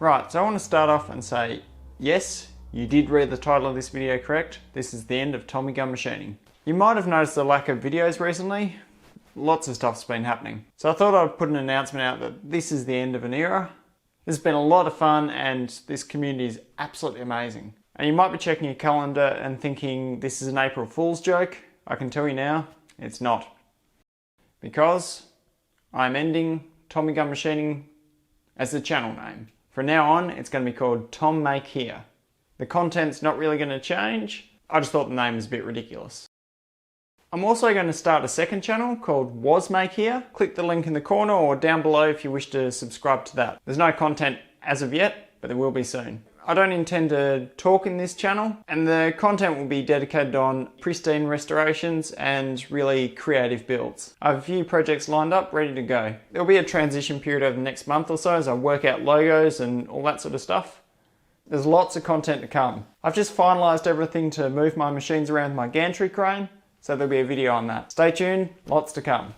Right, so I want to start off and say, yes, you did read the title of this video correct. This is the end of TommyGun Machining. You might have noticed the lack of videos recently. Lots of stuff's been happening. So I thought I'd put an announcement out that this is the end of an era. It's been a lot of fun and this community is absolutely amazing. And you might be checking your calendar and thinking this is an April Fool's joke. I can tell you now, it's not. Because I'm ending TommyGun Machining as the channel name. From now on, it's going to be called tom.make.here. The content's not really going to change. I just thought the name was a bit ridiculous. I'm also going to start a second channel called waz.make.here. Click the link in the corner or down below if you wish to subscribe to that. There's no content as of yet, but there will be soon. I don't intend to talk in this channel, and the content will be dedicated on pristine restorations and really creative builds. I have a few projects lined up, ready to go. There'll be a transition period over the next month or so as I work out logos and all that sort of stuff. There's lots of content to come. I've just finalised everything to move my machines around my gantry crane, so there'll be a video on that. Stay tuned, lots to come.